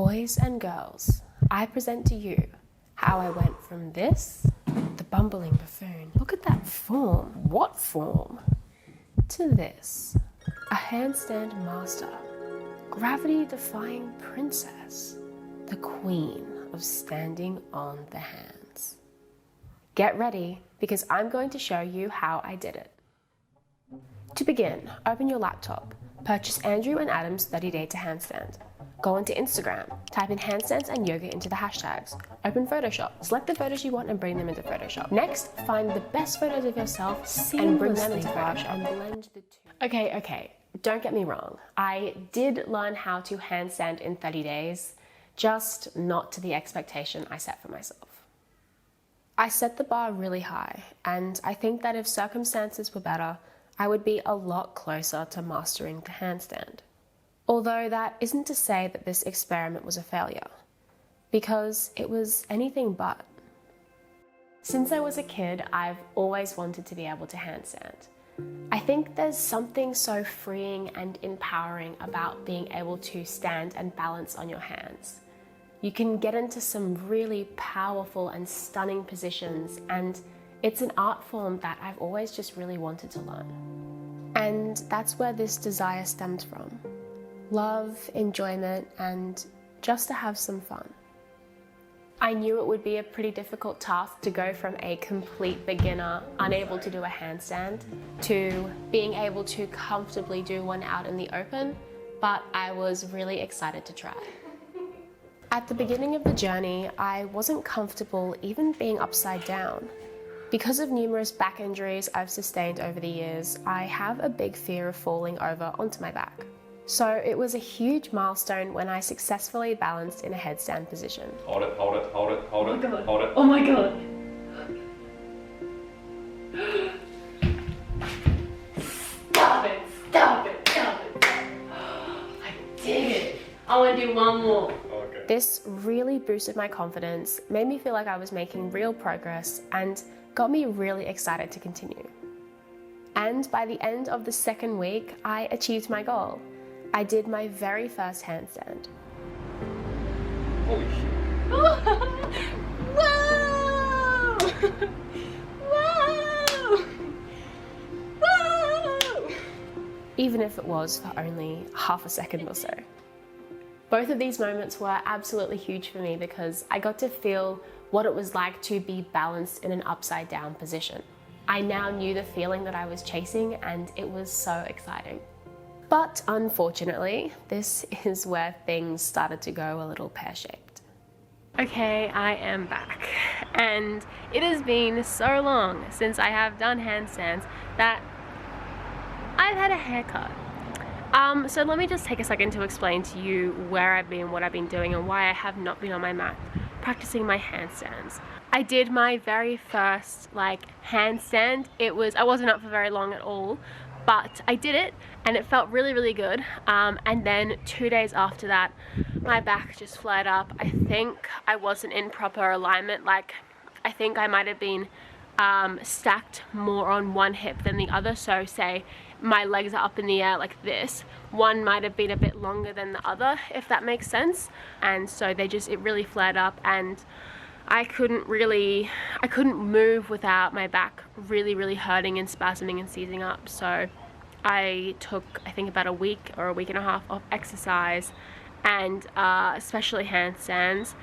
Boys and girls, I present to you how I went from this, the bumbling buffoon, look at that form, what form, to this, a handstand master, gravity-defying princess, the queen of standing on the hands. Get ready, because I'm going to show you how I did it. To begin, open your laptop, purchase Andrew and Adam's 30-day to handstand. Go onto Instagram, type in handstands and yoga into the hashtags. Open Photoshop, select the photos you want and bring them into Photoshop. Next, find the best photos of yourself and bring them into Photoshop and blend the two. Okay, don't get me wrong. I did learn how to handstand in 30 days, just not to the expectation I set for myself. I set the bar really high, and I think that if circumstances were better, I would be a lot closer to mastering the handstand. Although that isn't to say that this experiment was a failure, because it was anything but. Since I was a kid, I've always wanted to be able to handstand. I think there's something so freeing and empowering about being able to stand and balance on your hands. You can get into some really powerful and stunning positions, and it's an art form that I've always just really wanted to learn. And that's where this desire stems from. Love, enjoyment, and just to have some fun. I knew it would be a pretty difficult task to go from a complete beginner, unable to do a handstand, to being able to comfortably do one out in the open, but I was really excited to try. At the beginning of the journey, I wasn't comfortable even being upside down. Because of numerous back injuries I've sustained over the years, I have a big fear of falling over onto my back. So it was a huge milestone when I successfully balanced in a headstand position. Hold it, hold it, hold it, hold it, hold it. Oh my god! Stop it, stop it, stop it. I did it. I want to do one more. Okay. This really boosted my confidence, made me feel like I was making real progress, and got me really excited to continue. And by the end of the second week, I achieved my goal. I did my very first handstand. Holy shit. Whoa! Whoa! Whoa! Even if it was for only half a second or so. Both of these moments were absolutely huge for me because I got to feel what it was like to be balanced in an upside down position. I now knew the feeling that I was chasing, and it was so exciting. But unfortunately, this is where things started to go a little pear-shaped. Okay, I am back. And it has been so long since I have done handstands that I've had a haircut. So let me just take a second to explain to you where I've been, what I've been doing, and why I have not been on my mat practicing my handstands. I did my very first handstand. I wasn't up for very long at all, but I did it and it felt really, really good. And then 2 days after that, my back just flared up. I think I wasn't in proper alignment. I think I might have been stacked more on one hip than the other. So say my legs are up in the air like this. One might have been a bit longer than the other, if that makes sense. And so it really flared up, and I couldn't move without my back really, really hurting and spasming and seizing up. So I took, I think, about a week or a week and a half of exercise, and especially handstands.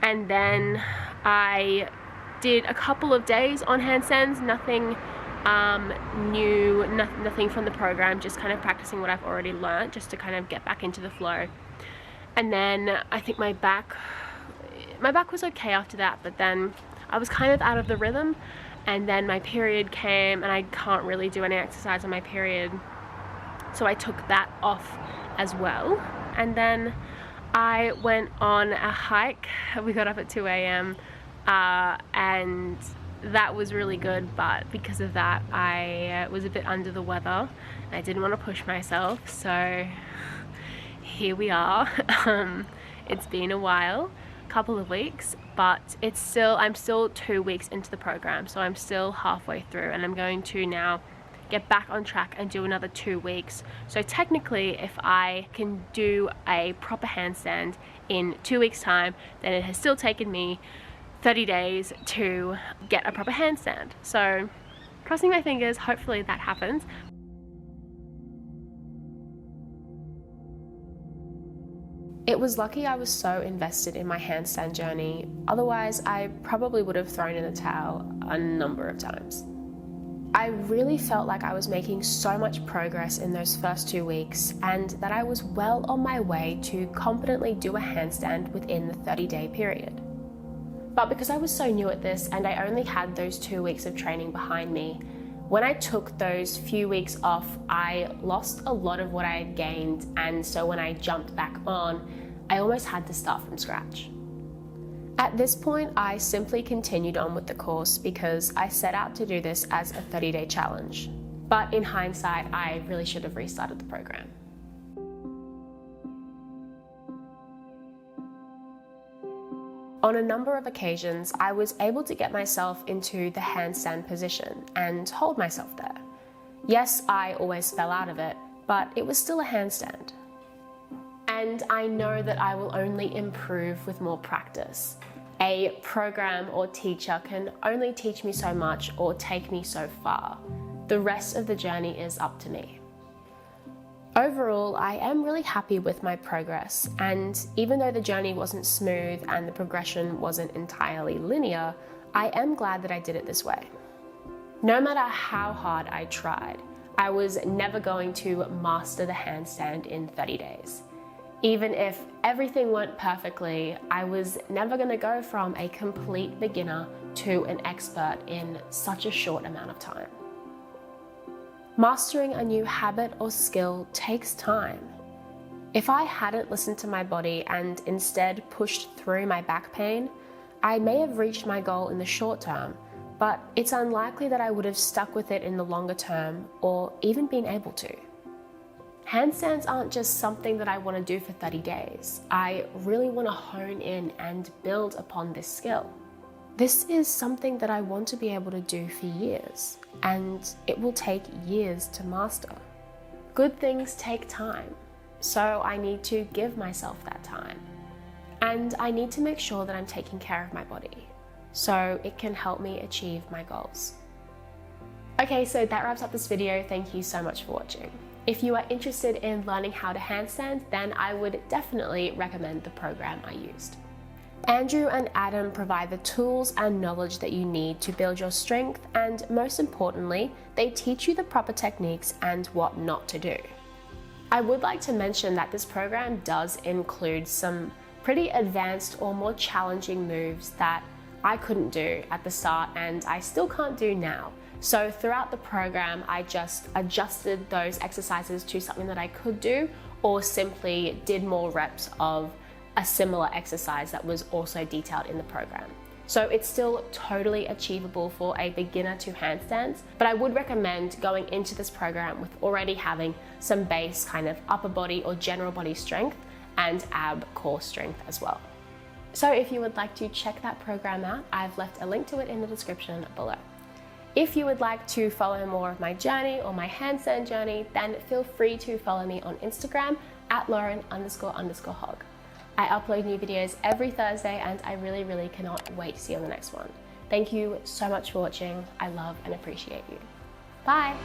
And then I did a couple of days on handstands, nothing new, nothing from the program, just kind of practicing what I've already learned, just to kind of get back into the flow. And then I think my back was okay after that, but then I was kind of out of the rhythm, and then my period came and I can't really do any exercise on my period, so I took that off as well. And then I went on a hike. We got up at 2 a.m. And that was really good, but because of that I was a bit under the weather. I didn't want to push myself, so here we are. It's been a while, couple of weeks, but I'm still 2 weeks into the program, so I'm still halfway through, and I'm going to now get back on track and do another 2 weeks. So technically, if I can do a proper handstand in 2 weeks time, then it has still taken me 30 days to get a proper handstand. So crossing my fingers, hopefully that happens. It was lucky I was so invested in my handstand journey, otherwise I probably would have thrown in the towel a number of times. I really felt like I was making so much progress in those first 2 weeks and that I was well on my way to confidently do a handstand within the 30-day period. But because I was so new at this and I only had those 2 weeks of training behind me, when I took those few weeks off, I lost a lot of what I had gained, and so when I jumped back on, I almost had to start from scratch. At this point, I simply continued on with the course because I set out to do this as a 30-day challenge. But in hindsight, I really should have restarted the program. On a number of occasions, I was able to get myself into the handstand position and hold myself there. Yes, I always fell out of it, but it was still a handstand. And I know that I will only improve with more practice. A program or teacher can only teach me so much or take me so far. The rest of the journey is up to me. Overall, I am really happy with my progress, and even though the journey wasn't smooth and the progression wasn't entirely linear, I am glad that I did it this way. No matter how hard I tried, I was never going to master the handstand in 30 days. Even if everything went perfectly, I was never going to go from a complete beginner to an expert in such a short amount of time. Mastering a new habit or skill takes time. If I hadn't listened to my body and instead pushed through my back pain, I may have reached my goal in the short term, but it's unlikely that I would have stuck with it in the longer term or even been able to. Handstands aren't just something that I want to do for 30 days. I really want to hone in and build upon this skill. This is something that I want to be able to do for years, and it will take years to master. Good things take time, so I need to give myself that time. And I need to make sure that I'm taking care of my body, so it can help me achieve my goals. Okay, so that wraps up this video. Thank you so much for watching. If you are interested in learning how to handstand, then I would definitely recommend the program I used. Andrew and Adam provide the tools and knowledge that you need to build your strength, and most importantly, they teach you the proper techniques and what not to do. I would like to mention that this program does include some pretty advanced or more challenging moves that I couldn't do at the start and I still can't do now. So throughout the program, I just adjusted those exercises to something that I could do, or simply did more reps of a similar exercise that was also detailed in the program. So it's still totally achievable for a beginner to handstands, but I would recommend going into this program with already having some base kind of upper body or general body strength and ab core strength as well. So if you would like to check that program out, I've left a link to it in the description below. If you would like to follow more of my journey or my handstand journey, then feel free to follow me on Instagram at Lauren__hog. I upload new videos every Thursday and I really cannot wait to see you on the next one. Thank you so much for watching. I love and appreciate you. Bye.